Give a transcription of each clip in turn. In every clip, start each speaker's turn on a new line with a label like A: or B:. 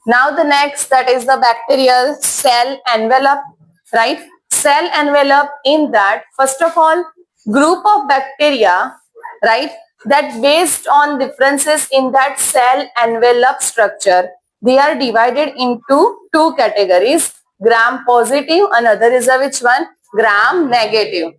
A: Now the next, that is the bacterial cell envelope, right? Cell envelope, in that, first of all, group of bacteria, right, that based on differences in that cell envelope structure, they are divided into two categories, gram positive, another is a which one? Gram negative.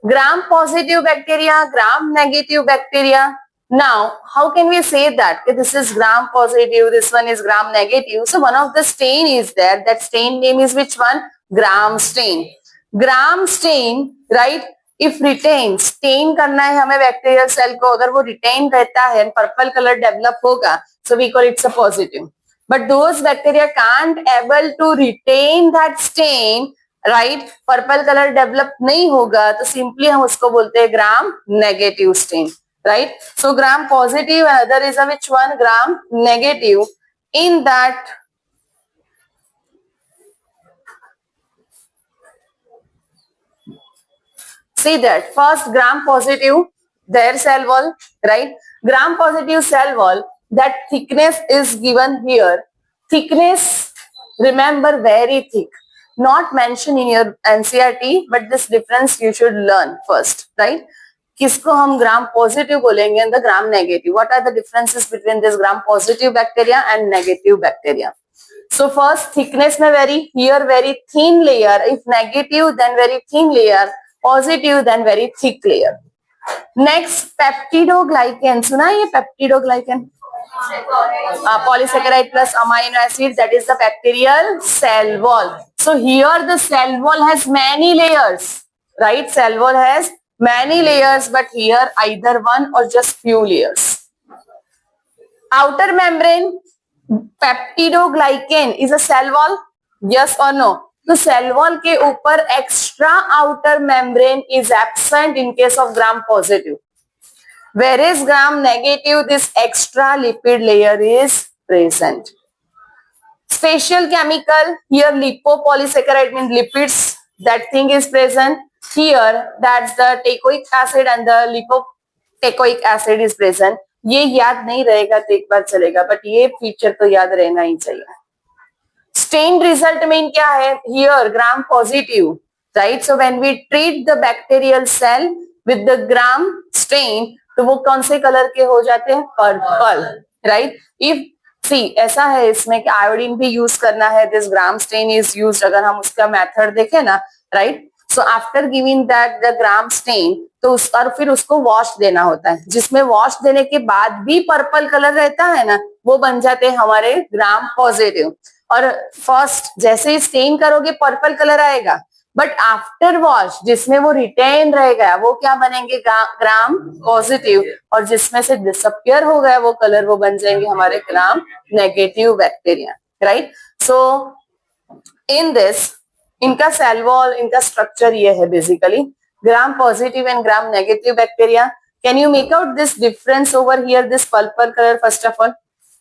A: Gram positive bacteria, gram negative bacteria. Now, how can we say that this is gram positive, this one is gram negative? So one of the stain is there. That stain name is which one? Gram stain. Gram stain, right? If retain, stain करना है हमें bacterial cell को, अगर वो retain रहता है, purple colour develop होगा, so we call it's a positive. But those bacteria can't able to retain that stain, right, purple colour develop नहीं होगा, तो सिंपली हम उसको बोलते हैं gram negative stain, right. So gram positive, other is which one? Gram negative. In that see that first gram positive, their cell wall, right? Gram positive cell wall, that thickness is given here. Thickness, remember, very thick, not mentioned in your NCERT, but this difference you should learn first, right? किसको हम gram positive बोलेंगे and the gram negative? What are the differences between this gram positive bacteria and negative bacteria? So first, thickness में very, here very thin layer. If negative, then very thin layer. Positive, then very thick layer. Next, peptidoglycan. सुना है ये peptidoglycan? Polysaccharide plus amino acid, that is the bacterial cell wall. So here the cell wall has many layers, right? Cell wall has many layers, but here either one or just few layers. Outer membrane, peptidoglycan is a cell wall, yes और no? तो cell wall के ऊपर extra outer membrane is absent in case of gram positive, where is gram negative this extra lipid layer is present. Special chemical, here lipopolysaccharide mean lipids, that thing is present. Here that's the teichoic acid and the lipoteichoic acid is present. ये याद नहीं रहेगा तो एक बार चलेगा, but ये feature तो याद रहना ही चाहिए. स्टेन रिजल्ट में क्या है? Here gram positive, right? So when we treat the bacterial cell with the gram stain, तो वो कौन से कलर के हो जाते हैं? Purple, right? इफ सी ऐसा है इसमें कि आयोडीन भी यूज करना है, this gram stain is used. अगर हम उसका मेथड देखें ना, right? So after giving that the gram stain, तो और फिर उसको वॉश देना होता है, जिसमें वॉश देने के बाद भी पर्पल कलर रहता है ना, वो बन जाते हैं हमारे ग्राम पॉजिटिव. और फर्स्ट जैसे ही स्टेन करोगे पर्पल कलर आएगा, बट आफ्टर वॉश जिसमें वो रिटेन रहेगा वो क्या बनेंगे? Gram positive. और जिसमें से डिसअपियर हो गया वो कलर, वो बन जाएंगे हमारे ग्राम negative bacteria, right? So in this, इनका सेल वॉल, इनका स्ट्रक्चर ये है basically. Gram positive and gram negative bacteria. Can you make out this difference over here? This purple colour, first of all,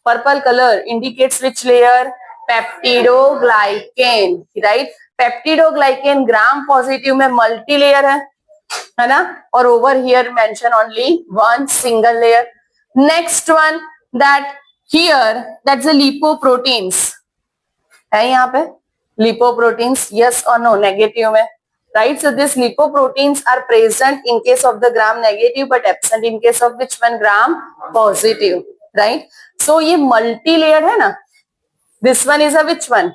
A: purple colour indicates which layer? Peptidoglycan, right? Peptidoglycan gram positive में multi layer है ना? और over here mention only one single layer. Next one, that here that's the lipoproteins है. यहाँ पे lipoproteins, yes or no? Negative में, right? So this lipoproteins are present in case of the gram negative but absent in case of which one? Gram positive, right? So ये multi layer है ना, this one is a which one?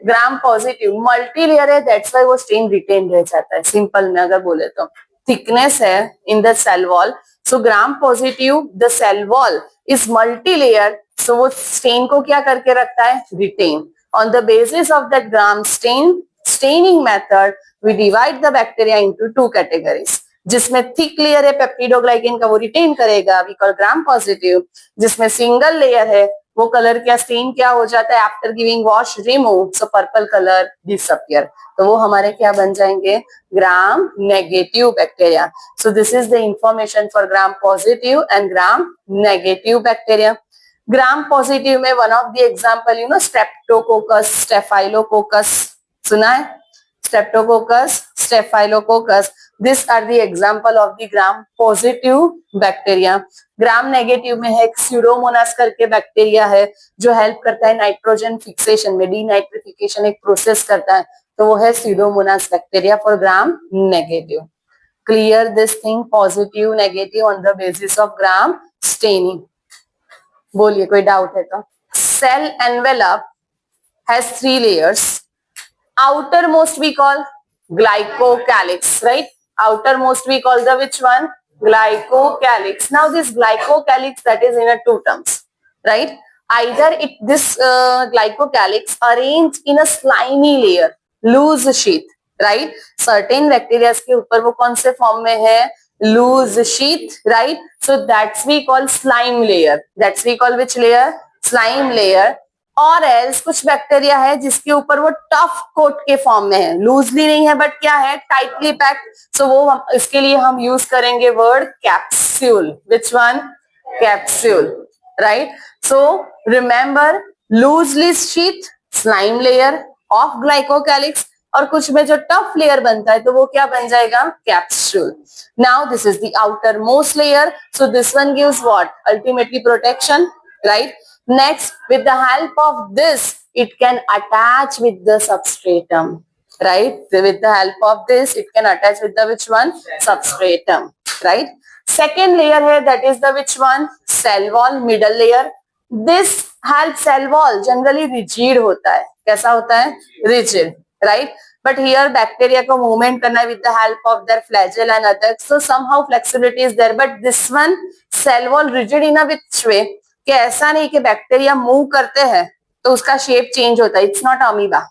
A: Gram positive. Multi layer है, that's why वो stand retain रह जाता है. Simple में अगर बोले तो थिकनेस है in the cell wall, so gram positive the cell wall is multi layer, so वो स्टेन को क्या करके रखता है? Retain. On the basis of that gram staining method, we divide the bacteria into two categories. जिसमें thick layer है peptidoglycan का, वो रिटेन करेगा, वी कॉल ग्राम पॉजिटिव. जिसमें सिंगल लेयर है, वो कलर क्या? स्टेन क्या हो जाता है? After giving wash remove, so purple colour disappear. तो वो हमारे क्या बन जाएंगे? Gram negative bacteria. So this is the information for gram positive and gram negative bacteria. Gram positive में one of the example, you know, staphylococcus, सुना है? Streptococcus, staphylococcus, this are the example of the gram positive bacteria. Gram negative में है एक Pseudomonas करके bacteria है जो help करता है नाइट्रोजन फिक्सेशन में, डीनाइट्रिफिकेशन एक प्रोसेस करता है, तो वो है pseudomonas bacteria for gram negative. Clear this thing, positive negative on the basis of gram staining. बोलिए कोई डाउट है तो. Cell envelope has 3 layers. Outermost we call glycocalyx, right? Outermost we call the which one? Glycocalyx. Now this glycocalyx, that is in a 2 terms, right? Either this glycocalyx arranged in a slimy layer, loose sheath, right? Certain bacteria के ऊपर वो कौन से form में है? Loose sheath, right? So that's we call slime layer. That's we call which layer? Slime layer. और else कुछ bacteria है जिसके ऊपर वो टफ कोट के फॉर्म में है, लूजली नहीं है बट क्या है? Tightly packed. सो वो इसके लिए हम यूज करेंगे word capsule. Which one? Capsule, right? So remember, loosely sheath slime layer of glycocalyx, और कुछ में जो टफ लेयर बनता है तो वो क्या बन जाएगा? Capsule. Now this is the outer most layer, so this one gives what? Ultimately protection, right? Next, with the help of this, it can attach with the substratum, right? With the help of this, it can attach with the which one? Substratum, right? Second layer है, that is the which one? Cell wall, middle layer. This help cell wall generally rigid होता है. कैसा होता है? Rigid, right? But here bacteria को movement करना है with the help of their flagella and others, so somehow flexibility is there. But this one, cell wall rigid in a which way? कि ऐसा नहीं कि बैक्टीरिया मूव करते हैं तो उसका शेप चेंज होता है. It's not amoeba,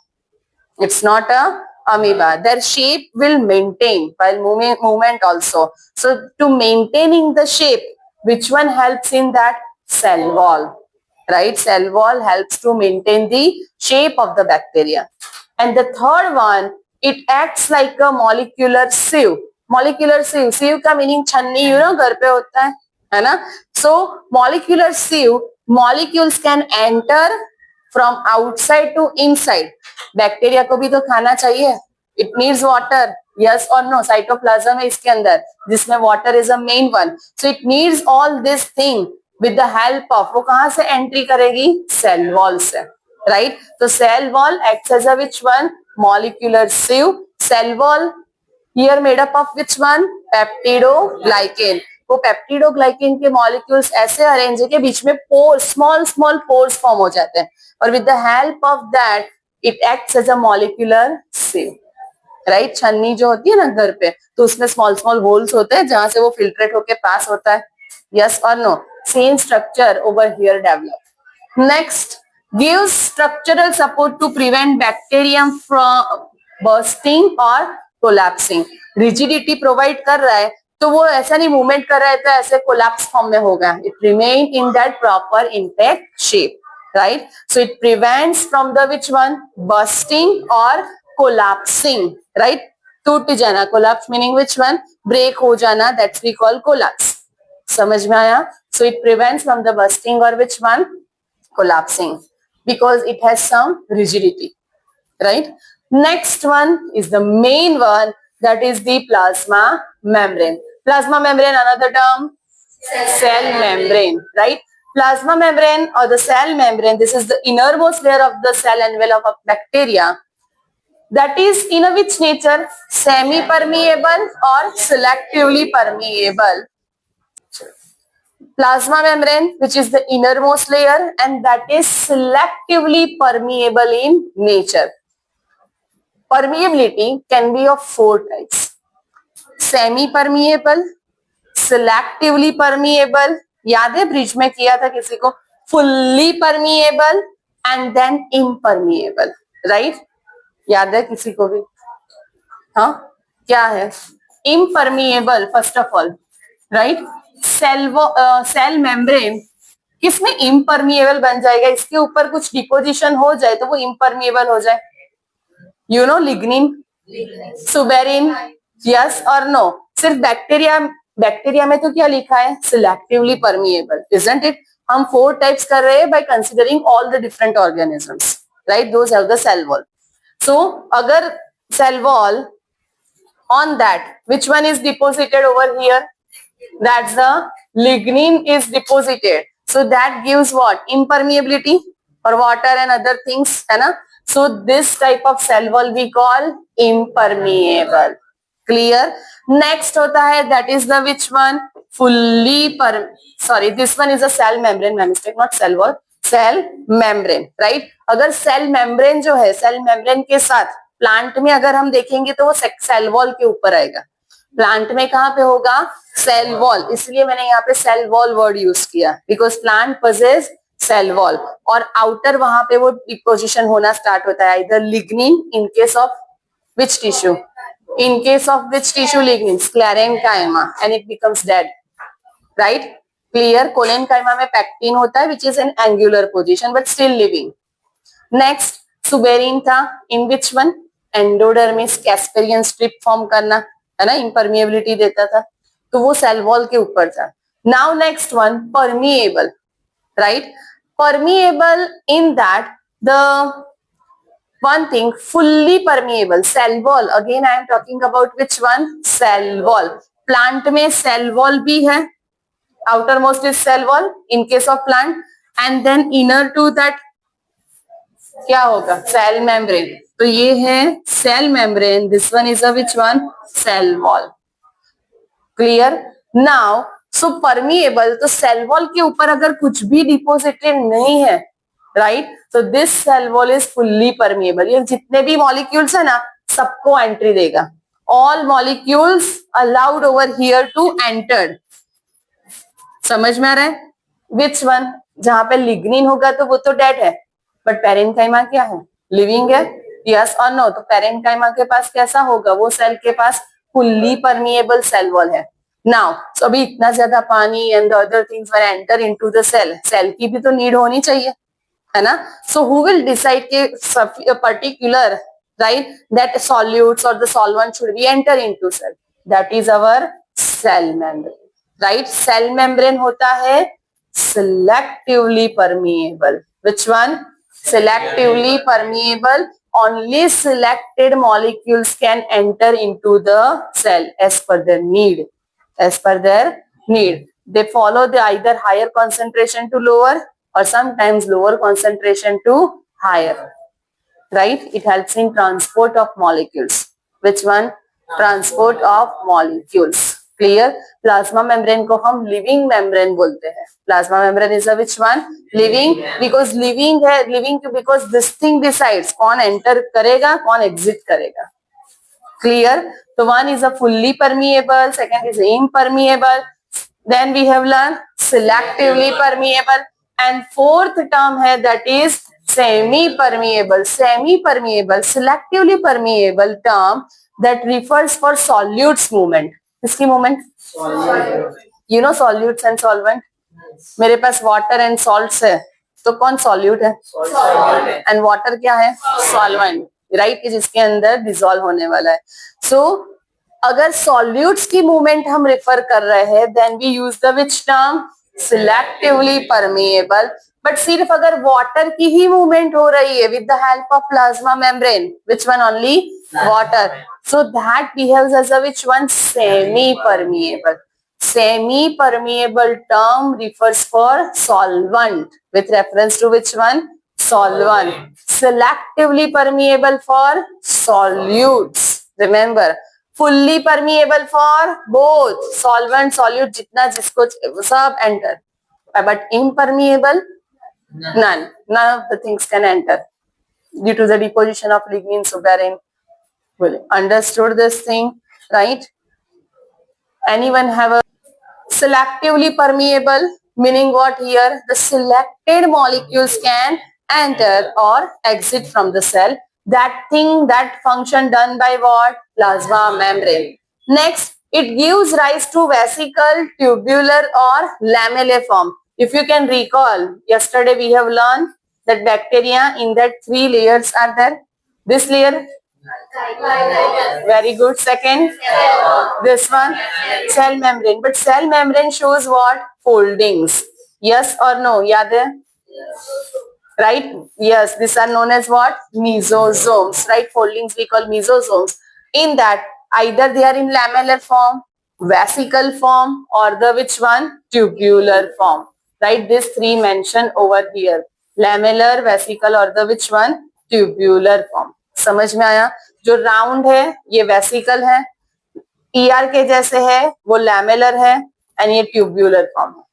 A: it's not a amoeba. Their shape will maintain while movement also. So to maintaining the shape, which one helps in that? Cell wall, right? Cell wall helps to maintain the shape of the bacteria. And the third one, it acts like a molecular sieve. Molecular sieve, sieve का meaning छन्नी, you know घर पे होता है ना? So molecular sieve, molecules can enter from outside to inside. Bacteria को भी तो खाना चाहिए. It needs water, yes or no? Cytoplasm है इसके अंदर जिसमें water is a main one. So it needs all this thing with the help of, वो कहाँ से एंट्री करेगी? सेल वॉल से, right? तो cell wall acts as a which one? Molecular sieve. Cell wall here made up of which one? Peptidoglycan. वो peptidoglycan के molecules ऐसे arrange है कि बीच में pores, small small pores form हो जाते हैं, और with the help of that it acts as a molecular sieve, right? छन्नी जो होती है ना घर पे, तो उसमें स्मॉल स्मॉल होल्स होते हैं जहां से वो फिल्ट्रेट होके पास होता है. यस और no? Same structure over here develop. Next, gives structural support to prevent bacterium from bursting और कोलैप्सिंग. रिजिडिटी प्रोवाइड कर रहा है, तो वो ऐसा नहीं मूवमेंट कर रहा है तो ऐसे कोलैप्स फॉर्म में होगा. It remain in that proper intact shape, right? So it prevents from the which one? Bursting और कोलैप्सिंग, राइट? टूट जाना, collapse meaning which one? Break हो जाना, दैट्स वी कॉल कोलैप्स. समझ में आया? So it prevents from the bursting और which one? Collapsing, because it has some rigidity, right? Next one is the main one, that is the plasma membrane. Plasma membrane, another term, cell membrane, right? Plasma membrane or the cell membrane, this is the innermost layer of the cell envelope of bacteria. That is in a which nature? Semi-permeable or selectively permeable. Plasma membrane, which is the innermost layer, and that is selectively permeable in nature. Permeability can be of 4 types. Semi-permeable, selectively permeable, याद है bridge में किया था किसी को? Fully permeable and then impermeable, right? याद है किसी को भी? हाँ, क्या है? Impermeable first of all, right? Cell membrane किसमें impermeable बन जाएगा? इसके ऊपर कुछ डिपोजिशन हो जाए तो वो impermeable हो जाए. You know lignin, suberin, yes or no? सिर्फ बैक्टीरिया में तो क्या लिखा है? Selectively permeable, isn't it? हम 4 types कर रहे हैं by considering all the different organisms, right? Those have the cell wall. So अगर cell wall On that, which one is deposited over here? That's the lignin is deposited. So that gives what? Impermeability for water and other things, है ना? So this type of cell wall we call impermeable. Clear? Next होता है, that is the which one? Fully sorry, this one is a cell membrane. My mistake, not cell wall. Cell membrane, right? अगर cell membrane जो है, cell membrane के साथ plant में अगर हम देखेंगे तो वो सेल वॉल के ऊपर आएगा. प्लांट में कहां पे होगा? Cell wall. इसलिए मैंने यहाँ पे सेल वॉल वर्ड यूज किया, because plant possesses cell wall. और आउटर वहां पे वो डिपोजिशन होना स्टार्ट होता है, इधर lignin in case of which tissue, in case of which tissue? Lignin, sclerenchyma, and it becomes dead, right? Clear? Collenchyma में पैक्टिन होता है which is an angular position but still living. Next suberin था, in which one? Endodermis, Casparian strip form करना, है ना, इम्परमिएबिलिटी देता था, तो वो सेल वॉल के ऊपर था. Now next one, permeable, right? Permeable in that the one thing, fully permeable cell wall. Again I am talking about which one? Cell wall. Plant में cell wall भी है, outermost is cell wall in case of plant, and then inner to that क्या होगा? Cell membrane. तो ये है cell membrane. This one is a which one? Cell wall. Clear? Now, so permeable, तो cell wall के ऊपर अगर कुछ भी deposited नहीं है, right? So this cell wall is fully permeable. ये जितने भी molecules है ना, सबको entry देगा. All molecules allowed over here to enter. समझ में आ रहा है? Which one? जहां पे lignin होगा तो वो तो dead है, बट पेरेन्काइमा क्या है? लिविंग है. यस और नो? तो पेरेन्काइमा के पास कैसा होगा? वो सेल के पास फुल्ली परमिएबल सेल वॉल है. नाउ सो अभी इतना ज्यादा पानी and other things when enter into the cell, cell की भी तो नीड होनी चाहिए, है ना? सो हु विल डिसाइड के पर्टिकुलर, राइट, दैट सॉल्यूट्स और the solvent should be enter into cell? That is our cell membrane, right? Cell membrane होता है selectively permeable. Which one? Selectively permeable. Only selected molecules can enter into the cell as per their need. As per their need, they follow the either higher concentration to lower or sometimes lower concentration to higher, right? It helps in transport of molecules. Which one? Transport of molecules. Clear? Plasma membrane को हम living membrane बोलते हैं. Plasma membrane is a which one? Living, because living है, living because this thing decides कौन enter करेगा, कौन exit करेगा. Clear? So one is a fully permeable, second is impermeable. Then we have learned selectively permeable, and fourth term है that is semi-permeable. Semi-permeable, selectively permeable term that refers for solutes movement. किसकी movement? You know solutes and solvent. मेरे पास water and salts है, तो कौन solute है? And water क्या है? Solvent, right? जिसके अंदर dissolve होने वाला है. So अगर solutes की movement हम refer कर रहे हैं, then we use the which term? Selectively permeable. But सिर्फ अगर water की ही movement हो रही है with the help of plasma membrane, which one only? Water. So that behaves as a which one? Semi-permeable. Semi-permeable term refers for solvent with reference to which one? Solvent. Selectively permeable for solutes. Remember, fully permeable for both solvent, solute, जितना जिसको सब enter. But impermeable, none. None of the things can enter due to the deposition of lignin, suberin. Understood this thing, right? Anyone have a selectively permeable, meaning what here? The selected molecules can enter or exit from the cell. That thing, that function done by what? Plasma membrane. Next, it gives rise to vesicle, tubular or lamelliform. If you can recall, yesterday we have learned that bacteria in that 3 layers are there. This layer, very good. Second, this one, cell membrane. But cell membrane shows what? Foldings. Yes or no? Yaad hai? Right? Yes, these are known as what? Mesosomes. Right? Foldings we call mesosomes. In that, either they are in lamellar form, vesicle form, or the which one, tubular form, right? These three mentioned over here, lamellar, vesicle और the which one, tubular form. समझ में आया? जो round है ये vesicle है, ER के जैसे है वो लैमेलर है, एंड ये ट्यूब्यूलर फॉर्म है.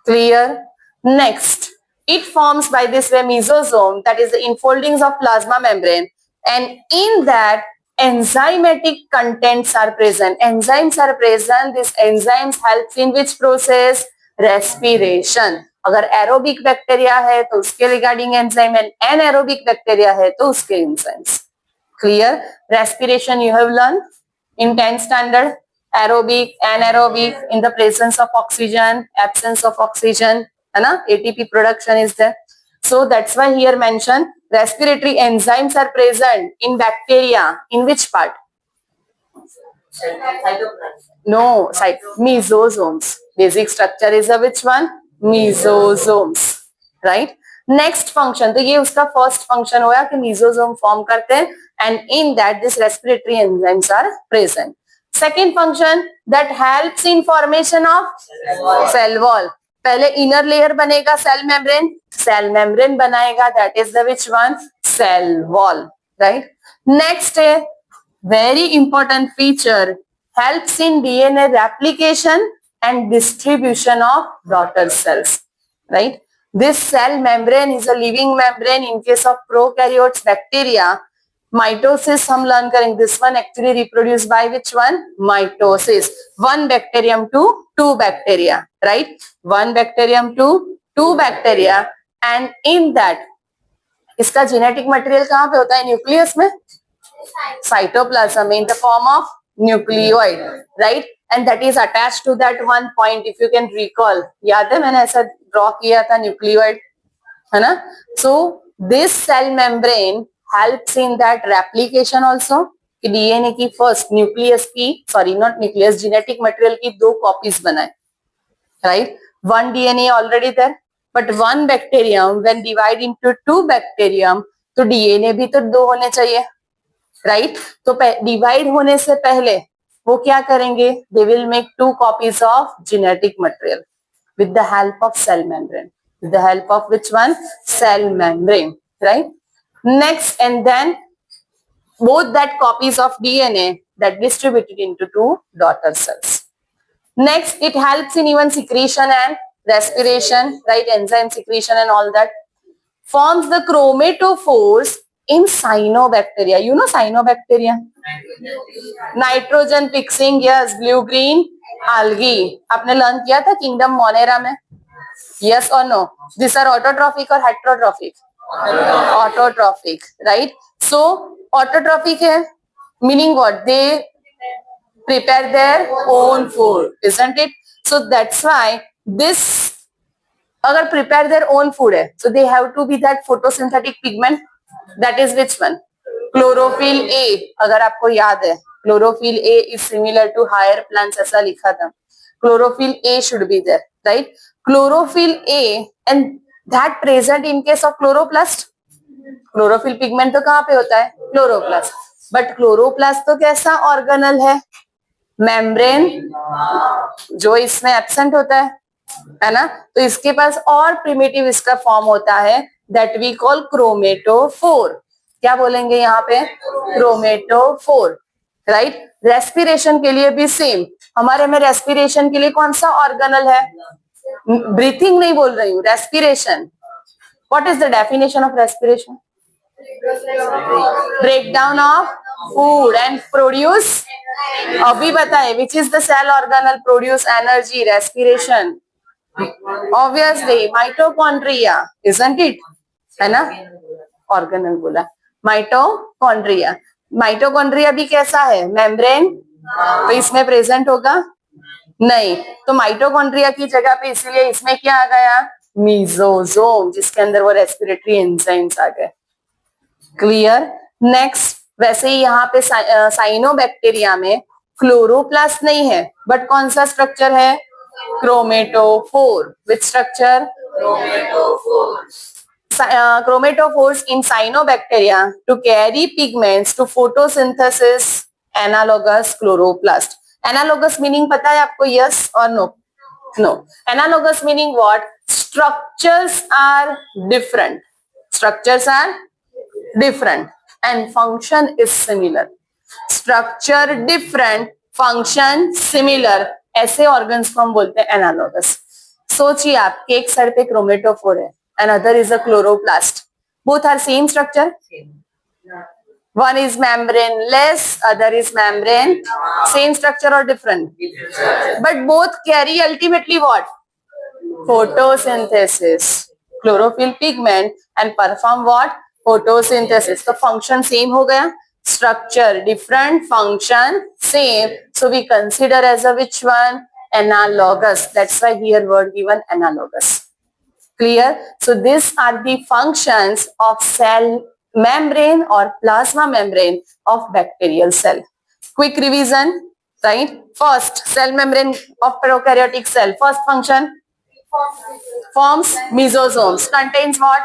A: Clear? Next, it forms by this way mesosome, that is the infoldings of plasma membrane, and in that enzymatic contents are present. Enzymes are present. This enzymes helps in which process? Respiration. अगर aerobic bacteria है तो उसके regarding enzyme, and anaerobic bacteria है तो उसके enzymes. Clear? Respiration you have learned in 10th standard. Aerobic, anaerobic, in the presence of oxygen, absence of oxygen, है ना? ATP production is there. So that's why here mention respiratory enzymes are present in bacteria. In which part? No, mesosomes. Basic structure is a which one? Mesosomes, right? Next function, तो ये उसका first function होया कि mesosomes form करते हैं, and in that this respiratory enzymes are present. Second function, that helps in formation of cell wall. पहले inner layer बनेगा cell membrane बनाएगा, that is the which one? Cell wall, right? Next है very important feature, helps in DNA replication and distribution of daughter cells, right? This cell membrane is a living membrane. In case of prokaryotes, bacteria, mitosis हम learn करेंगे. This one actually reproduced by which one? Mitosis. One bacterium to two bacteria, right? One bacterium to two bacteria, and in that इसका genetic material कहाँ पे होता है? Nucleus में, cytoplasm, in the form of nucleoid, right? And that is attached to that one point. If you can recall, याद है मैंने ऐसा ड्रॉ किया था न्यूक्लियोइड, है ना? So this cell membrane helps in that replication also, कि डीएनए की फर्स्ट न्यूक्लियस की, sorry not nucleus, genetic material की दो कॉपीज बनाए, right? One DNA already there, but one bacterium when divide into two bacterium, तो DNA भी तो दो होने चाहिए, राइट? तो डिवाइड होने से पहले वो क्या करेंगे? They will make two copies of genetic material with the help of cell membrane, with the help of which one? Cell membrane, right? Next, and then both that copies of DNA that distributed into two daughter cells. Next, it helps in even secretion and respiration, right? Enzyme secretion and all that. Forms the chromatophores in cyanobacteria. You know cyanobacteria? Nitrogen fixing, yes. Blue green algae. आपने learn किया था kingdom Monera में? Yes or no? These are autotrophic or heterotrophic? Autotrophic, right? So autotrophic है, meaning what? They prepare their own food, isn't it? So that's why this, अगर prepare their own food है, so they have to be that photosynthetic pigment. That is which one? Chlorophyll A. अगर आपको याद है, chlorophyll A is similar to higher plants, ऐसा लिखा था. Chlorophyll A should be there, right? Chlorophyll A, and that present in case of chloroplast. Chlorophyll pigment तो कहाँ पे होता है? Chloroplast. But chloroplast तो कैसा ऑर्गेनल है? मेम्ब्रेन, जो इसमें एब्सेंट होता है ना? तो इसके पास और प्रिमिटिव इसका फॉर्म होता है, that we call chromatophore. क्या बोलेंगे यहाँ पे? Chromatophore, right? रेस्पिरेशन के लिए भी सेम. हमारे में रेस्पिरेशन के लिए कौन सा ऑर्गेनल है? ब्रीथिंग नहीं बोल रही हूँ, respiration. What is the definition of respiration? Breakdown of food and produce. अभी बताए which is the cell organelle produce energy? Respiration. Obviously mitochondria, isn't it? है ना? ऑर्गेनल बोला, माइटोकॉन्ड्रिया. माइटोकॉन्ड्रिया भी कैसा है? मेम्ब्रेन. तो इसमें प्रेजेंट होगा नहीं, तो माइटोकॉन्ड्रिया की जगह पे इसीलिए इसमें क्या आ गया? मीजोजोम, जिसके अंदर वो रेस्पिरेटरी एंजाइम्स आ गए. क्लियर? नेक्स्ट, वैसे ही यहाँ पे साइनोबैक्टीरिया में क्लोरोप्लास्ट नहीं है, बट कौन सा स्ट्रक्चर है? Chromatophore. Which structure? chromatophores in cyanobacteria to carry pigments to photosynthesis, analogous chloroplast. Analogous meaning पता है आपको? Yes or no? No. Analogous meaning what? Structures are different. Structures are different and function is similar. Structure different, function similar. ऐसे organs को हम बोलते हैं analogous. सोचिए आप कि एक साइड पे क्रोमेटोफोर है and other is a chloroplast. Both are same structure. One is membraneless, other is membrane. Same structure or different? But both carry ultimately what? Photosynthesis. Chlorophyll pigment and perform what? Photosynthesis. So function same हो गया. Structure different, function same. So we consider as a which one? Analogous. That's why here word given analogous. Clear? So these are the functions of cell membrane or plasma membrane of bacterial cell. Quick revision, right? First, cell membrane of prokaryotic cell. First function, forms mesosomes. Contains what?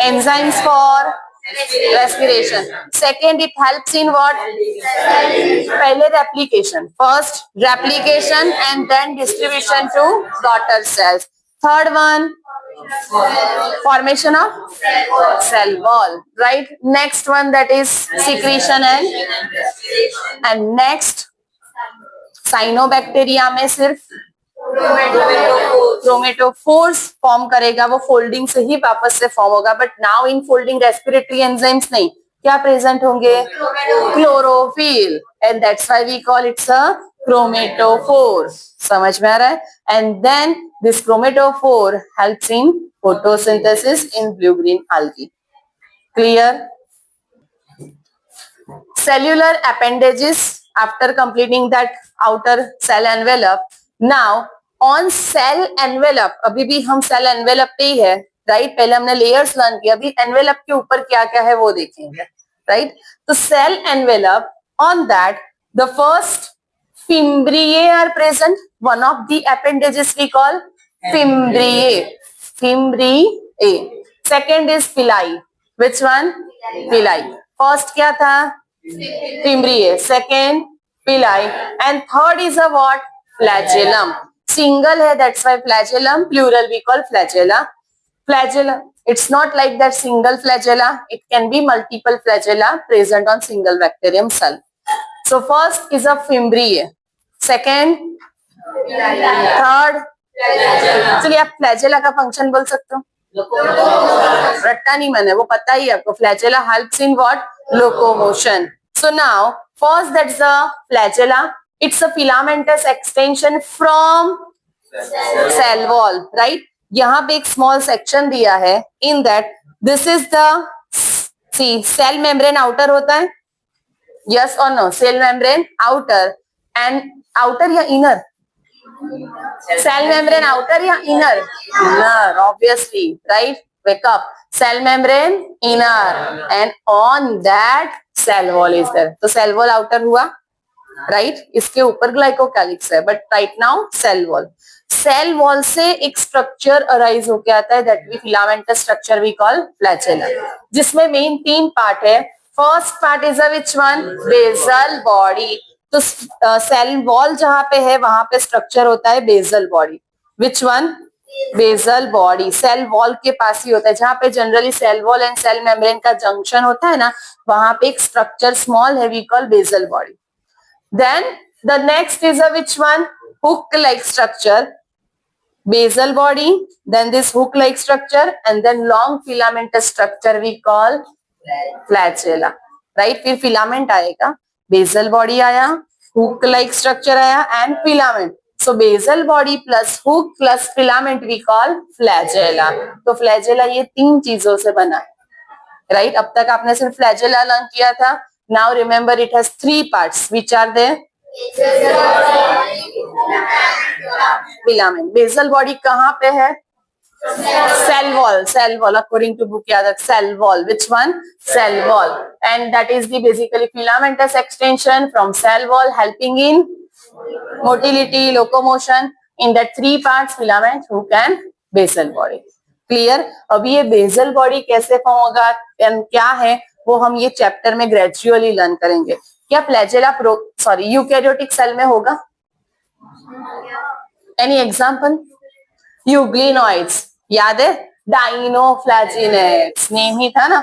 A: Enzymes for respiration. Second, it helps in what? पहले replication. First, replication and then distribution to daughter cells. Third one, formation of cell wall, right? Next one, that is secretion and next cyanobacteria में सिर्फ chromatophores form करेगा, वो folding से ही वापस से form होगा. But now in folding respiratory enzymes नहीं, क्या प्रेजेंट होंगे? Chlorophyll. And that's why we call it's a chromatophore. समझ में आ रहा है? And then this chromatophore helps in photosynthesis in blue green algae. Clear? Cellular appendages after completing that outer cell envelope. Now on cell envelope, अभी भी हम cell envelope पे ही है, right? पहले हमने layers learn किया, अभी envelope के ऊपर क्या क्या है वो देखेंगे, right? तो cell envelope, on that the first fimbriae are present. One of the appendages we call fimbriae. Fimbriae. Second is pili. Which one? Pili. First क्या था? Fimbriae. Second pili. And third is a what? Flagellum. Single है, that's why flagellum. Plural we call flagella. Flagella. It's not like that single flagella. It can be multiple flagella present on single bacterium cell. So first is a fimbriae. Second, third. चलिए आप flagella का function बोल सकते हो? रट्टा नहीं मैंने, वो पता ही है आपको. Flagella helps in what? Locomotion. So now first that's the flagella. It's a filamentous extension from cell wall, right? यहाँ पे एक small section दिया है. In that this is the cell membrane outer होता है. Yes or no? Cell membrane outer and outer या inner? Cell membrane outer या inner? Inner, obviously, right? Wake up. Cell membrane inner and on that cell wall is there. तो cell wall outer हुआ, right? इसके ऊपर glycocalyx है, but right now cell wall. Cell wall से एक structure arise होके आता है, that we filamentous structure we call flagella, जिसमें main 3 part है. First part is a which one? Basal body. तो cell wall जहाँ पे है वहां पे structure होता है basal body. Which one? Basal body. Cell wall के पास ही होता है, जहाँ पे generally cell wall and cell membrane का junction होता है ना, वहां पे एक structure small है, we call basal body. Then the next is a which one? Hook-like structure. Basal body, then this hook-like structure, and then long filamentous structure we call flagella, right? फिर filament आएगा, basal body आया, hook-like structure आया, and filament. So basal body plus hook plus filament we call flagella. तो flagella ये 3 चीजों से बना है, right? अब तक आपने सिर्फ flagella learn किया था. Now remember it has 3 parts. Which are there? Filament. Basal body कहाँ पे है? Cell wall. Cell wall. According to book याद रख. Cell wall. Which one? Cell wall. And that is the basically filamentous extension from cell wall, helping in motility, locomotion. In that 3 parts: filament, hook, and basal body. Clear. अभी ये basal body कैसे form होगा and क्या है वो हम ये chapter में ग्रेजुअली लर्न करेंगे। क्या फ्लैजेला यूकैरियोटिक सेल में होगा? Any example? यूग्लिनोइड्स याद है, डाइनोफ्लैजिलेट्स नेम ही था ना,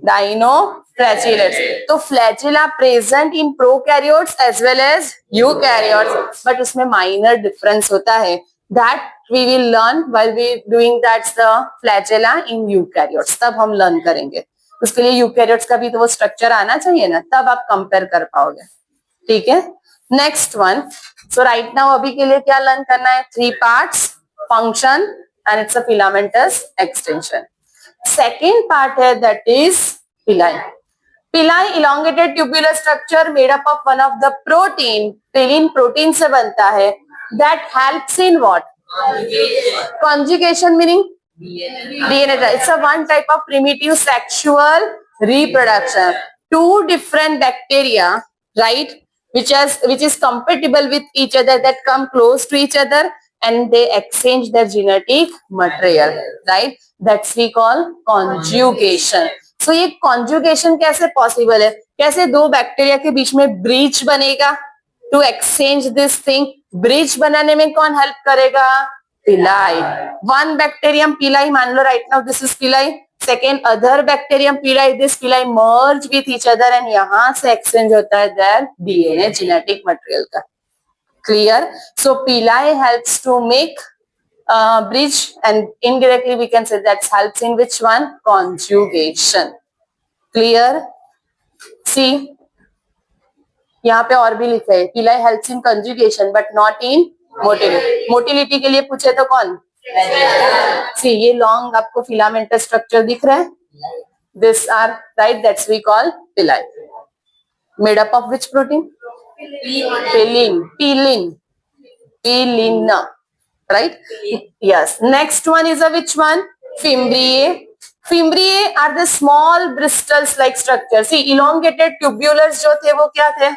A: डाइनोफ्लैजिलेट्स। तो flagella present in prokaryotes as well as eukaryotes, but उसमें माइनर डिफरेंस होता है that we will learn while we doing that's the flagella in eukaryotes, तब हम लर्न करेंगे। उसके लिए यूकैरियोट्स का भी तो वो स्ट्रक्चर आना चाहिए ना, तब आप कंपेयर कर पाओगे। ठीक है, नेक्स्ट वन। सो राइट नाउ अभी के लिए क्या लर्न करना है? 3 parts, function and it's a filamentous extension. Second part है that is pili. Pili elongated tubular structure made up of one of the protein, pillin protein से बनता है, that helps in what? Conjugation meaning DNA. It's a one type of primitive sexual reproduction. Two different bacteria, right, which is compatible with each other, that come close to each other and they exchange their genetic material, right? That's we call conjugation. So ये conjugation कैसे possible है? कैसे दो bacteria के बीच में bridge बनेगा to exchange this thing? Bridge बनाने में कौन हेल्प करेगा? पिलाई. One bacterium pili, मान लो right now this is pili. Second other bacterium pili, this pili merge with each other and यहाँ से exchange होता है their DNA genetic material का. Clear? So pili helps to make bridge and indirectly we can say that helps in which one? Conjugation. Clear? See, यहाँ पे और भी लिखा है pili helps in conjugation but not in motility. Motility के लिए पूछे तो कौन? See, ये लॉन्ग आपको फिलामेंटस स्ट्रक्चर दिख रहा है, this are right, that's we call pili. Made up of which protein? Pillin, right? Yes. Next one is a which one? Fimbriae. Fimbriae are the small bristles like structure. See, elongated tubulars जो थे वो क्या थे?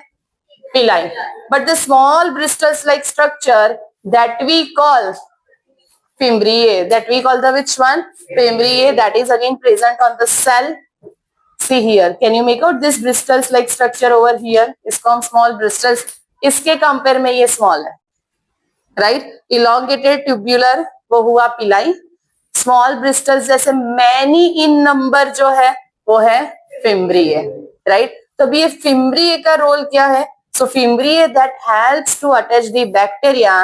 A: Pili. But the small bristles like structure that we call Fimbriae. That we call the which one? Fimbriae. That is again present on the cell. See here, can you make out this bristles like structure over here? इसको हम small bristles, इसके compare में ये small है, right? Elongated tubular वो हुआ pili. Small bristles जैसे many in number जो है वो है Fimbriae, right? तो अभी ये Fimbriae का रोल क्या है? So Fimbriae that helps to attach the bacteria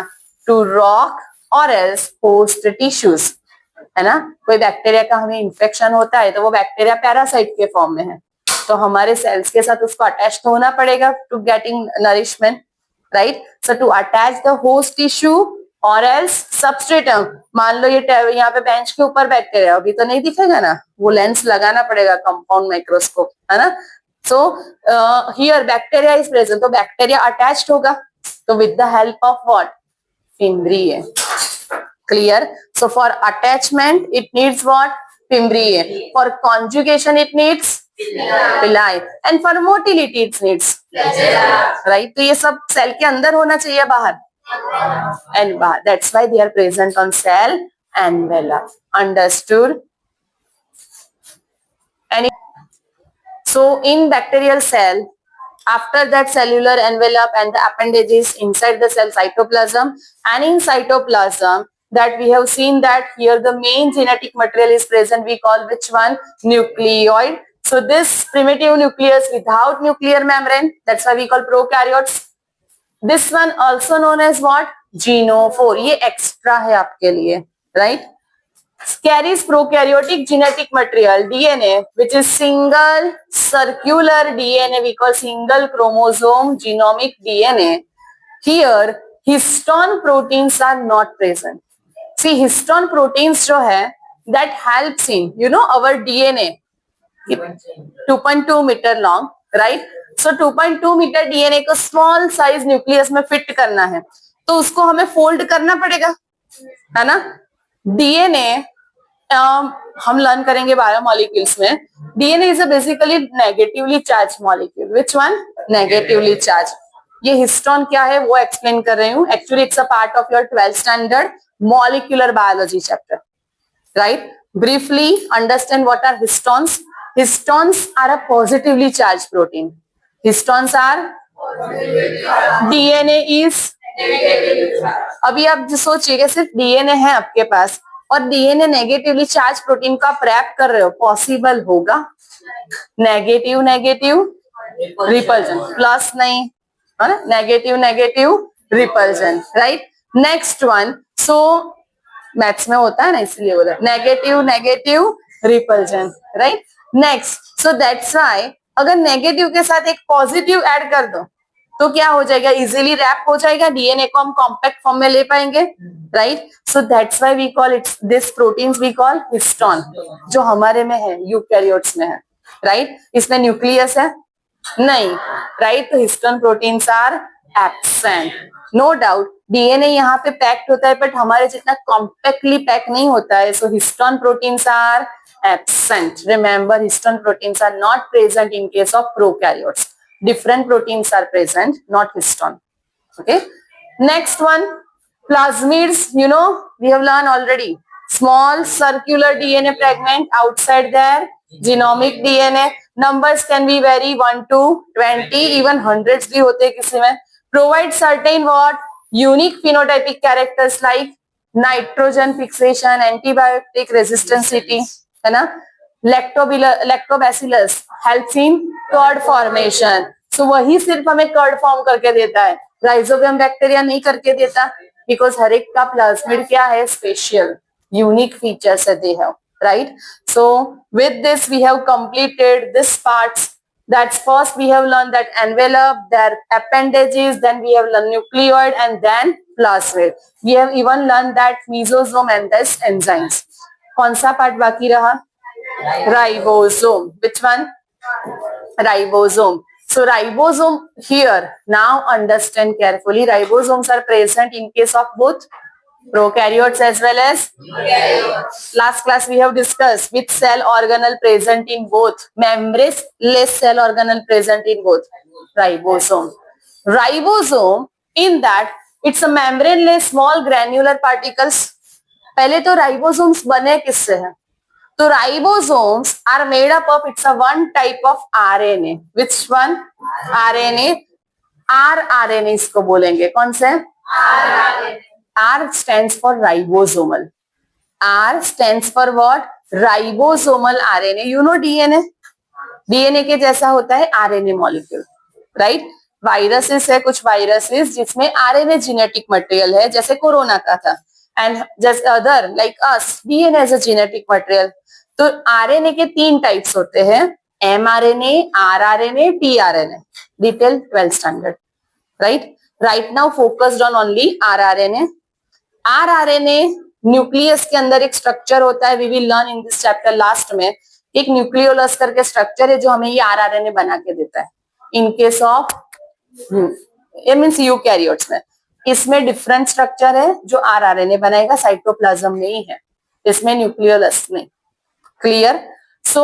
A: to rock or else host tissues. है ना, कोई बैक्टीरिया का हमें इन्फेक्शन होता है तो वो बैक्टीरिया पैरासाइट के फॉर्म में है, तो हमारे सेल्स के साथ उसको अटैच तो होना पड़ेगा to getting nourishment, right? So to attach the host tissue और एल्स सबस्ट्रेटम. मान लो ये यहाँ पे बेंच के ऊपर बैक्टीरिया, अभी तो नहीं दिखेगा ना, वो लेंस लगाना पड़ेगा, कंपाउंड माइक्रोस्कोप, है ना. So here bacteria is present, तो बैक्टीरिया अटैच्ड होगा, तो with the help of what? Fimbriae. Clear? So for attachment it needs what? Fimbriae. For conjugation it needs pili. And for motility it needs right. तो ये सब cell के अंदर होना चाहिए, बाहर and बाहर. That's why they are present on cell envelope. Understood? Any? So in bacterial cell, after that cellular envelope and the appendages inside the cell cytoplasm, and in cytoplasm that we have seen that here the main genetic material is present, we call which one? Nucleoid. So this primitive nucleus without nuclear membrane, that's why we call prokaryotes. This one also known as what? Genophore. ये extra है आपके लिए, right? Carries prokaryotic genetic material, DNA, which is single circular DNA, we call single chromosome genomic DNA. Here histone proteins are not present. See, histone proteins जो है that helps in, you know, our DNA 2.2 meter long, right? So 2.2 meter DNA को small size nucleus में fit करना है, तो उसको हमें fold करना पड़ेगा, है ना. DNA हम लर्न करेंगे बायोमोलिक्यूल्स में. DNA is a basically negatively charged molecule. Which one? Negatively charged. ये हिस्टोन क्या है वो एक्सप्लेन कर रही हूँ. Actually it's a part of your 12th standard molecular biology chapter. right? Briefly understand what are histones. Histones are a positively charged protein. Histones are DNA is, अभी आप जो सोचिएगा सिर्फ डीएनए है आपके पास और डीएनए नेगेटिवली चार्ज प्रोटीन का rap कर रहे हो, पॉसिबल होगा? नेगेटिव नेगेटिव रिपल्जन, प्लस नहीं है ना, negative negative repulsion, right? Next one, सो मैथ्स में होता है ना इसलिए बोला negative negative repulsion, right? Next, so that's why अगर नेगेटिव के साथ एक पॉजिटिव ऐड कर दो तो क्या हो जाएगा? इजीली रैप हो जाएगा, डीएनए को हम कॉम्पैक्ट फॉर्म में ले पाएंगे, right? So that's why we call it this proteins we call histone, जो हमारे में है, यूकैरियोट्स में है, राइट? इसमें न्यूक्लियस है नहीं, राइट? तो histone proteins are absent. No doubt DNA यहाँ पे पैक्ड होता है बट हमारे जितना कॉम्पैक्टली पैक नहीं होता है, so histone proteins are absent. Remember, histone proteins are not present in case of prokaryotes. Different proteins are present, not histone. Okay. Next one, plasmids. You know, we have learned already. Small circular DNA fragment outside their genomic DNA. Numbers can be vary 1 to 20, even hundreds भी होते हैं किसी में. Provide certain what? Unique phenotypic characters like nitrogen fixation, antibiotic resistance, है ना? Lactobacillus helps in curd formation, so वही सिर्फ हमें कर्ड फॉर्म करके देता है, राइजोबियम बैक्टीरिया नहीं करके देता, बिकॉज हर एक का प्लाज्मिड क्या है? स्पेशल यूनिक फीचर्स है they have, right? So with this we have completed this parts. That's first we have learned that envelope, their appendages, then we have learned nucleoid and then plasmid. We have even learned that mesosome and this enzymes. कौन सा part बाकी रहा? Ribosome. Which one? Ribosome. So ribosome here, now understand carefully, ribosomes are present in case of both prokaryotes as well as last class we have discussed which cell organelle present in both, membraneless cell organelle present in both, ribosome. Ribosome, in that it's a membraneless small granular particles. पहले तो ribosomes बने किससे हैं? तो ribosomes are made up of, it's a one type of RNA. Which one? RNA. RNA इसको बोलेंगे. कौन से? R stands for ribosomal. R stands for what? Ribosomal RNA. You know DNA, DNA के जैसा होता है आरएनए मॉलिक्यूल, राइट? वायरसेस है, कुछ वायरसेस जिसमें आरएनए जेनेटिक मटेरियल है, जैसे कोरोना का था, and just other like us DNA as a genetic material. तो आरएनए के 3 टाइप्स होते हैं, mRNA, rRNA, tRNA. Detail 12th standard, right? Right now focused on only rRNA. RRNA nucleus के अंदर एक स्ट्रक्चर होता है, we will learn in this chapter last में. एक न्यूक्लियोलस करके स्ट्रक्चर है जो हमें ये आरआरएनए बना के देता है. इन केस ऑफ ये मीन्स यूकैरियोट्स में इसमें डिफरेंट स्ट्रक्चर है जो आरआरएनए बनाएगा, साइटोप्लाज्म नहीं है इसमें, न्यूक्लियोलस में. Clear? So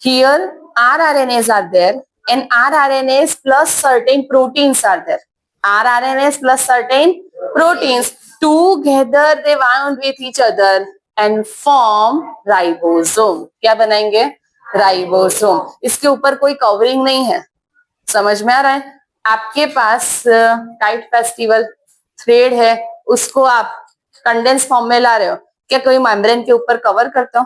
A: here rRNAs are there and rRNAs plus certain proteins are there. rRNAs plus certain proteins together they bound with each other and form ribosome. क्या बनाएंगे? Ribosome. इसके ऊपर कोई कवरिंग नहीं है. समझ में आ रहा है? आपके पास काइट फेस्टिवल थ्रेड है, उसको आप कंडेंस फॉर्म में ला रहे हो, क्या कोई मेम्ब्रेन के ऊपर कवर करता हो?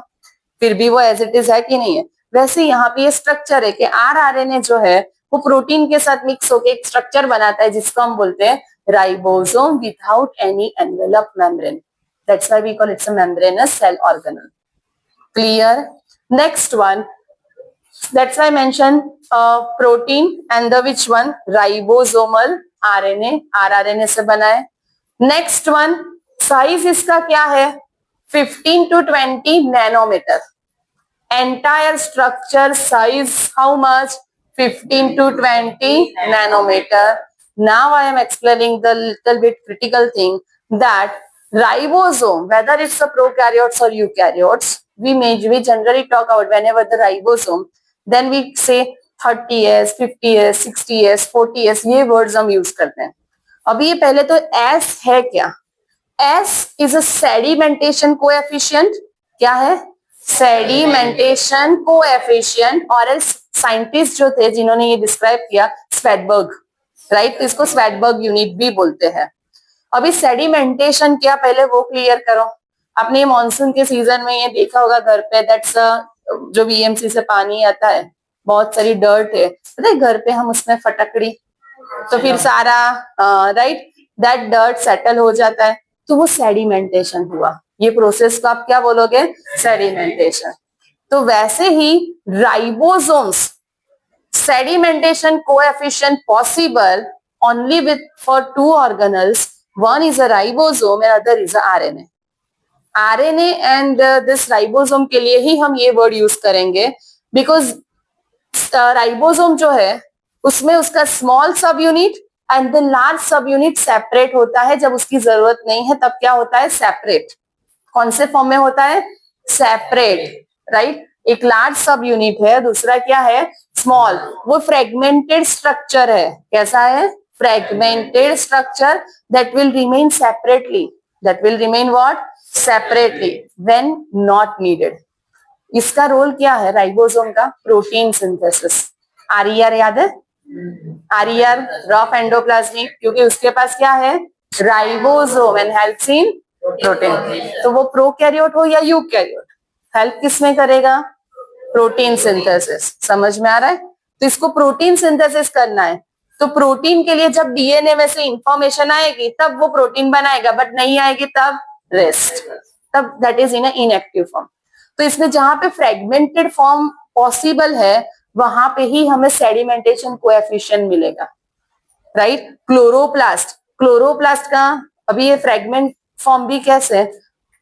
A: फिर भी वो एज इट इज है कि नहीं है? वैसे यहाँ पे ये स्ट्रक्चर है कि आरआरएनए जो है वो प्रोटीन के साथ मिक्स होकर एक स्ट्रक्चर बनाता है जिसको हम बोलते हैं ribosome without any envelope membrane. That's why we call it's a membranous cell organelle. Clear? Next one, that's why I mentioned protein and the which one? Ribosomal RNA, rRNA से बना है. Next one, size इसका क्या है? 15 to 20 nanometer. Entire structure size how much? 15 to 20 nanometer. Now I am explaining the little bit critical thing that ribosome, whether it's a prokaryotes or eukaryotes, we generally talk about whenever the ribosome, then we say 30s, 50s, 60s, 40s, ये words हम use करते हैं. अभी ये पहले तो S है क्या? S is a sedimentation coefficient. क्या है? सेडिमेंटेशन कोएफिशिएंट, और साइंटिस्ट जो थे जिन्होंने ये डिस्क्राइब किया, स्वेडबर्ग, राइट? तो इसको स्वेडबर्ग यूनिट भी बोलते हैं। अभी सेडिमेंटेशन क्या, पहले वो क्लियर करो। आपने मॉनसून के सीजन में ये देखा होगा घर पे, दैट्स जो बीएमसी से पानी आता है, बहुत सारी डर्ट है, पता है घर पे हम उसमें फटकड़ी, तो फिर सारा राइट दैट डर्ट सेटल हो जाता है, तो वो सेडिमेंटेशन हुआ। ये प्रोसेस को आप क्या बोलोगे? सेडिमेंटेशन। तो वैसे ही ribosomes, sedimentation coefficient possible only with for two organelles. One is a ribosome and other is a RNA. RNA and this ribosome के लिए ही हम ये वर्ड यूज करेंगे, बिकॉज राइबोसोम जो है उसमें उसका स्मॉल सब यूनिट एंड द लार्ज सब यूनिट सेपरेट होता है। जब उसकी जरूरत नहीं है तब क्या होता है? सेपरेट। कौन से फॉर्म में होता है? Separate, right? एक लार्ज सब यूनिट है, दूसरा क्या है? स्मॉल। वो फ्रेगमेंटेड स्ट्रक्चर है। कैसा है? Fragmented structure that will remain separately, that will remain what? Separately when not needed. इसका रोल क्या है राइबोसोम का? Protein synthesis. आरईआर याद है? आरईआर, रफ एंडोप्लाज्मिक, क्योंकि उसके पास क्या है? Ribosome and helps in protein. तो वो प्रोकैरियोट हो या यूकैरियोट, हेल्प किसमें करेगा? Protein synthesis. समझ में आ रहा है? तो इसको प्रोटीन सिंथेसिस करना है, तो प्रोटीन के लिए जब डीएनए में से इंफॉर्मेशन आएगी तब वो प्रोटीन बनाएगा, बट नहीं आएगी तब रेस्ट, तब that is in inactive form. तो इसमें जहां पे फ्रेगमेंटेड फॉर्म पॉसिबल है वहां पे ही हमें सेडिमेंटेशन कोएफिशिएंट मिलेगा, राइट? क्लोरोप्लास्ट, क्लोरोप्लास्ट का अभी ये फ्रेगमेंट फॉर्म भी कैसे?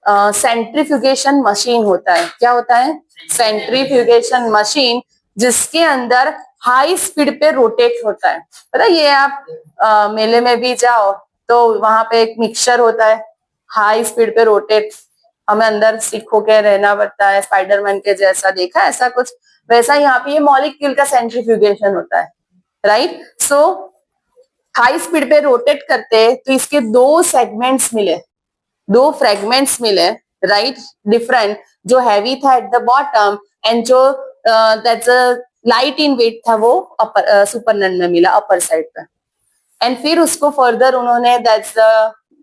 A: सेंट्रीफ्यूगेशन मशीन होता है। क्या होता है? सेंट्रीफ्यूगेशन मशीन, जिसके अंदर हाई स्पीड पे रोटेट होता है। पता है, ये आप मेले में भी जाओ तो वहां पे एक मिक्सचर होता है, हाई स्पीड पे रोटेट, हमें अंदर सिख होके रहना पड़ता है, स्पाइडरमैन के जैसा, देखा ऐसा कुछ? वैसा यहाँ पे ये मॉलिक्यूल का सेंट्रीफ्यूगेशन होता है, राइट? सो हाई स्पीड पे रोटेट करते तो इसके दो सेगमेंट्स मिले, दो फ्रेगमेंट्स मिले, राइट? डिफरेंट, जो हैवी था एट द बॉटम एंड जो दैट्स लाइट इन वेट था वो अपर सुपरनन में मिला, अपर साइड पे। एंड फिर उसको फर्दर उन्होंने दैट्स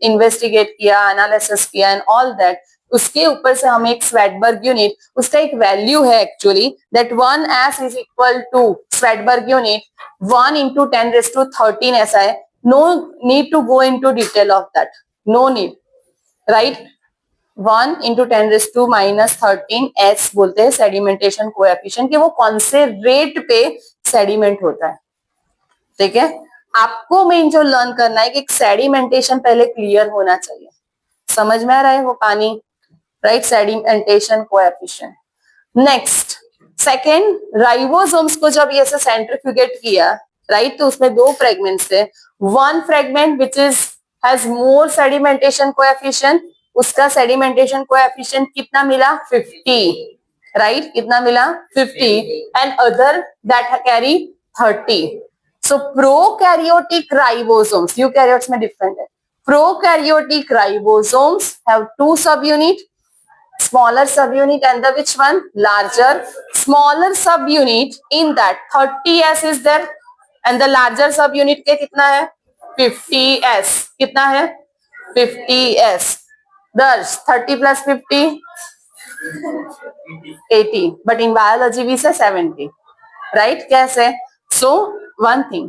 A: इन्वेस्टिगेट किया, एनालिसिस किया एंड ऑल दैट। उसके ऊपर से हमें एक स्वेडबर्ग यूनिट, उसका एक वैल्यू है actually, that 1s is equal to Svedberg unit 1 into 10⁻13 ऐसा है। No need to go into detail of that, no need, right? 1 into 10⁻13 S बोलते हैं सेडिमेंटेशन कोएफिशिएंट, कि वो कौन से रेट पे सेडिमेंट होता है। ठीक है, आपको मेन जो लर्न करना है कि सेडिमेंटेशन पहले क्लियर होना चाहिए। समझ में आ रहा है वो पानी, right? Sedimentation coefficient. Next, second, ribosomes को जब ये से सेंट्रीफ्यूगेट किया, राइट, तो उसमें दो फ्रेगमेंट्स थे। One fragment which is has more sedimentation coefficient, उसका सेडिमेंटेशन कोएफिशिएंट कितना मिला? 50, राइट? कितना मिला? 50, and other that carry 30. So prokaryotic ribosomes, eukaryotes में different है. Prokaryotic ribosomes have two subunit, smaller subunit and the which one? Larger. Smaller subunit in that 30s is there and the larger subunit के कितना है? 50s. कितना है? 50s. Thus 30 plus 50 80, but in biology we say 70, right? कैसे? So one thing,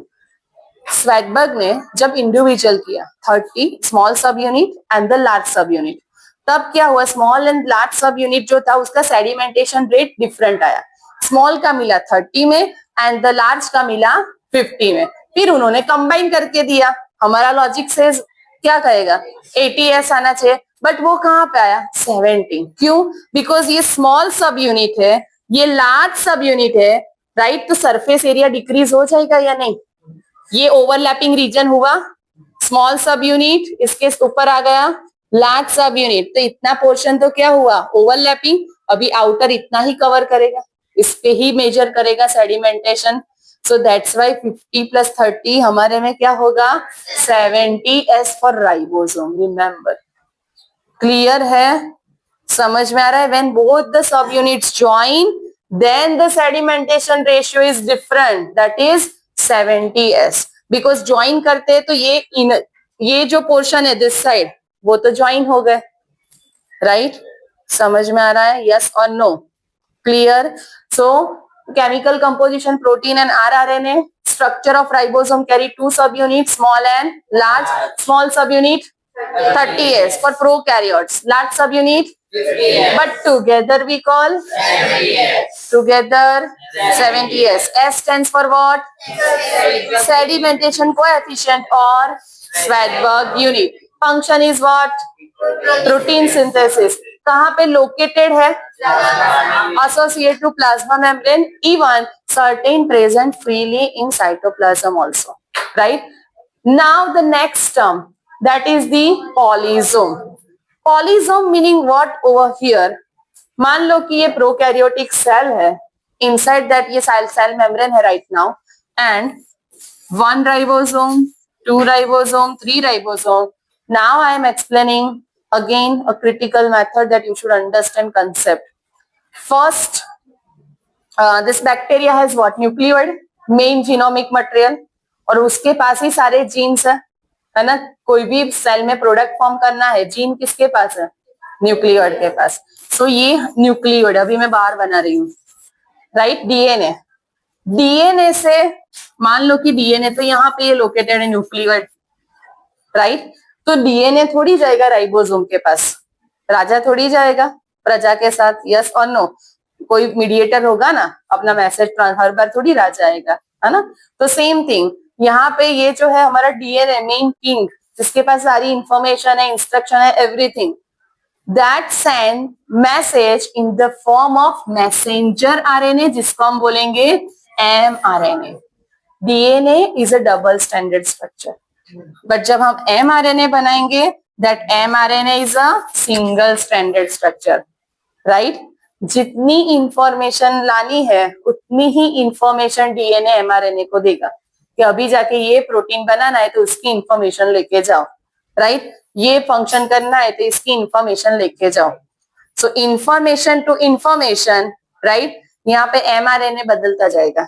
A: Svedberg ने जब individual किया 30 small सब यूनिट एंड द लार्ज सब यूनिट, तब क्या हुआ? स्मॉल एंड लार्ज सब यूनिट जो था उसका सेडिमेंटेशन रेट डिफरेंट आया। स्मॉल का मिला 30 में एंड द लार्ज का मिला 50 में। फिर उन्होंने कंबाइन करके दिया। हमारा लॉजिक से क्या कहेगा? 80s आना चाहिए, बट वो कहाँ पे आया? 70। क्यों? बिकॉज ये स्मॉल सब यूनिट है, ये लार्ज सब यूनिट है, राइट? तो सरफेस एरिया डिक्रीज हो जाएगा या नहीं? ये ओवरलैपिंग रीजन हुआ, स्मॉल सब यूनिट इसके ऊपर आ गया लार्ज सब यूनिट, तो इतना पोर्शन तो क्या हुआ? ओवरलैपिंग। अभी आउटर इतना ही कवर करेगा, इस पे ही मेजर करेगा sedimentation. So that's why 50 plus 30 हमारे में क्या होगा? 70s for ribosome. Remember, clear है? समझ में आ रहा है? When both the subunits join, then the sedimentation ratio is different. That is 70s. Because join करते हैं तो ये जो पोर्शन है दिस साइड वो तो ज्वाइन हो गए, राइट? समझ में आ रहा है? यस और no? Clear? So chemical composition protein and rRNA. Structure of ribosome carry two subunits, small and large. Small subunit 30s for prokaryotes. Large subunit 50s. But together we call 70s. Together 70s. S stands for what? Sedimentation coefficient or Svedberg unit. Function is what? Protein synthesis. कहाँ पे located है? Associated to plasma membrane, even certain present freely in cytoplasm also, right? Now the next term, that is the polysome. Polysome meaning what over here? मान लो कि ये prokaryotic cell है, inside that ये cell membrane है right now, and 1 ribosome, 2 ribosome, 3 ribosome. Now I am explaining again a critical method that you should understand concept. First, this bacteria has what? Nucleoid, main genomic material, और उसके पास ही सारे jeans है ना? कोई भी cell में product form करना है, जीन किसके पास है? न्यूक्लियोइड के पास. सो ये न्यूक्लियोइड अभी मैं बाहर बना रही हूँ, राइट? डीएनए. डीएनए से मान लो कि डीएनए तो यहाँ पे ये लोकेटेड है न्यूक्लियोइड, राइट? तो डीएनए थोड़ी जाएगा राइबोसोम के पास, राजा थोड़ी जाएगा प्रजा के साथ, यस और नो? कोई मीडिएटर होगा ना, अपना मैसेज हर बार थोड़ी राजा आएगा, है ना? तो सेम थिंग यहाँ पे ये जो है हमारा डीएनए मेन किंग, जिसके पास सारी इंफॉर्मेशन है, इंस्ट्रक्शन है, everything, that send message in the form of messenger RNA, जिसको हम बोलेंगे mRNA. DNA is a double standard structure, but जब हम एमआरएनए बनाएंगे, that mRNA is a single standard structure, right? जितनी इंफॉर्मेशन लानी है उतनी ही इंफॉर्मेशन डीएनए एमआरएनए को देगा कि अभी जाके ये प्रोटीन बनाना है तो उसकी इंफॉर्मेशन लेके जाओ, राइट? ये फंक्शन करना है तो इसकी इंफॉर्मेशन लेके जाओ. So information to information, right? यहाँ पे एमआरएनए बदलता जाएगा,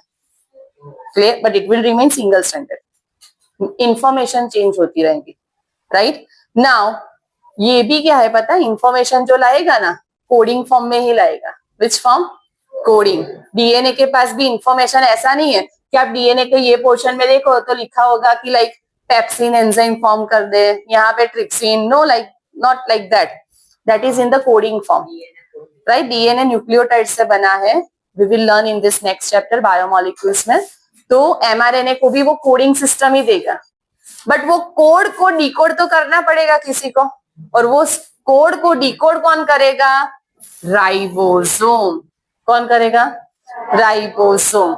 A: clear? But it will remain single standard. Information change होती रहेगी, राइट? नाउ ये भी क्या है पता है? इंफॉर्मेशन जो लाएगा ना, कोडिंग फॉर्म में ही लाएगा. Which form? कोडिंग. डीएनए के पास भी इंफॉर्मेशन ऐसा नहीं है कि आप डीएनए के ये पोर्शन में देखो तो लिखा होगा कि लाइक पेप्सिन एंजाइम फॉर्म कर दे, यहाँ पे trypsin. No, like not like that. That is in the coding form, right? DNA nucleotide से बना है. We will learn in this next chapter biomolecules में. तो एमआरएनए को भी वो कोडिंग सिस्टम ही देगा, बट वो कोड को डिकोड तो करना पड़ेगा किसी को, और वो कोड को डिकोड कौन करेगा? राइबोसोम. कौन करेगा? Ribosome.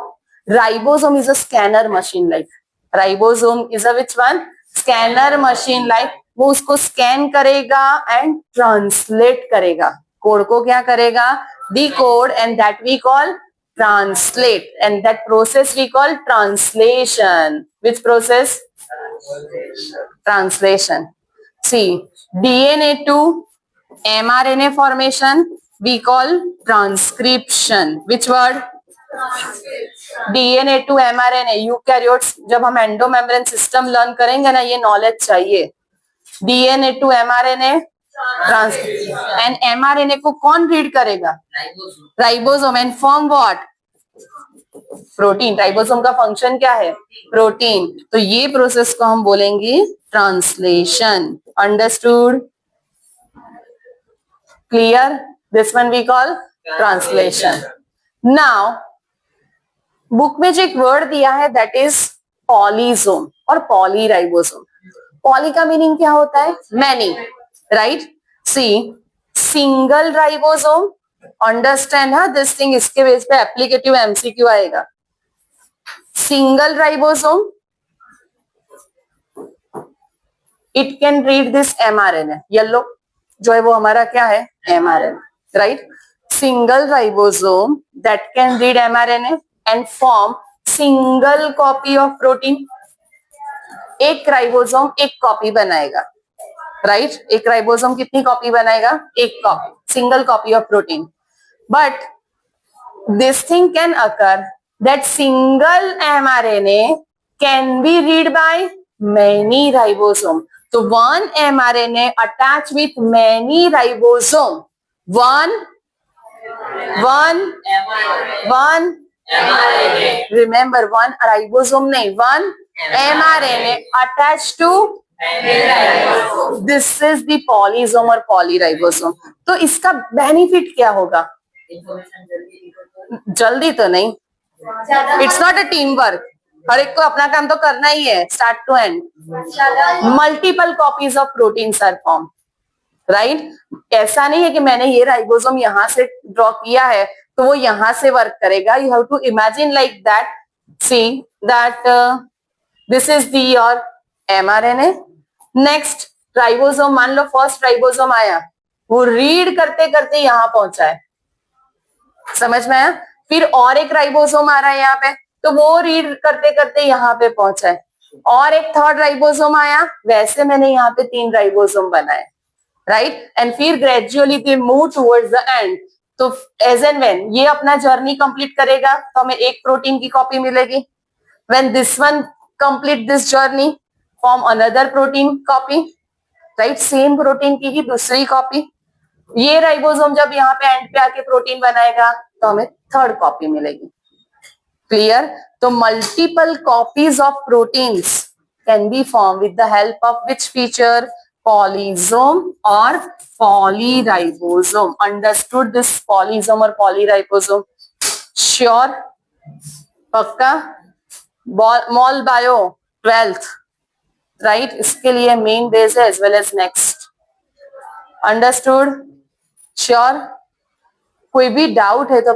A: Ribosome is a scanner machine like. Ribosome is a which one? Scanner machine like. वो उसको स्कैन करेगा एंड ट्रांसलेट करेगा. कोड को क्या करेगा? Decode, and that we call translate, and that process we call translation. Which process? Translation. See, DNA to mRNA formation we call transcription. Which word? DNA to mRNA. Eukaryotes जब हम endomembrane system learn करेंगे ना, ये knowledge चाहिए. DNA to mRNA and mRNA को कौन read करेगा? Ribosome. And form what? Protein. Ribosome का फंक्शन क्या है? प्रोटीन. तो ये प्रोसेस को हम बोलेंगे translation. Understood? Clear? This one we call translation. Now book में जो एक वर्ड दिया है दैट इज पॉलीसोम और पॉलीराइबोसोम. पॉली का मीनिंग क्या होता है? Many, right? See, single ribosome. Understand है दिस थिंग. इसके बेस पे एप्लीकेटिव एमसीक्यू आएगा. Single ribosome, it can read this mRNA. Yellow जो है वो हमारा क्या है? MRNA, right? Single ribosome that can read mRNA and form single copy of protein. एक राइबोसोम एक कॉपी बनाएगा. राइट एक राइबोसोम कितनी कॉपी बनाएगा? एक copy, single copy of protein. But this thing can occur that single mRNA can be read by many ribosome. So one mRNA attached with many ribosome. One mRNA. Remember one ribosome नहीं, one mRNA attached to this is the polysome or polyribosome. तो इसका benefit क्या होगा? जल्दी तो नहीं. It's not a team work. हर एक को अपना काम तो करना ही है start to end. Multiple copies of proteins are form. Right ऐसा नहीं है कि मैंने ये राइबोसोम यहां से ड्रॉ किया है तो वो यहां से वर्क करेगा. You have to imagine like that. See that this is the your mRNA. Next ribosome, मान लो फर्स्ट राइबोसोम आया, वो रीड करते करते यहां पहुंचा है. समझ में आया? फिर और एक राइबोसोम आ रहा है यहाँ पे, तो वो रीड करते करते यहाँ पे पहुंचा है. और एक थर्ड राइबोसोम आया, वैसे मैंने यहाँ पे 3 राइबोसोम बनाए. राइट एंड फिर gradually they move towards the end. तो एज एंड व्हेन ये अपना जर्नी कंप्लीट करेगा तो हमें एक प्रोटीन की कॉपी मिलेगी. When this one complete this journey form another protein copy. Right same protein की ही दूसरी कॉपी. ये राइबोसोम जब यहाँ पे एंड पे आके प्रोटीन बनाएगा तो हमें थर्ड कॉपी मिलेगी. क्लियर? तो multiple copies of proteins can be form with the help of which feature? polysome or polyribosome. Understood this polysome or polyribosome? Sure? पक्का? Mol bio 12th. राइट इसके लिए मेन बेस है as well as next. Understood? Sure? कोई भी doubt है तो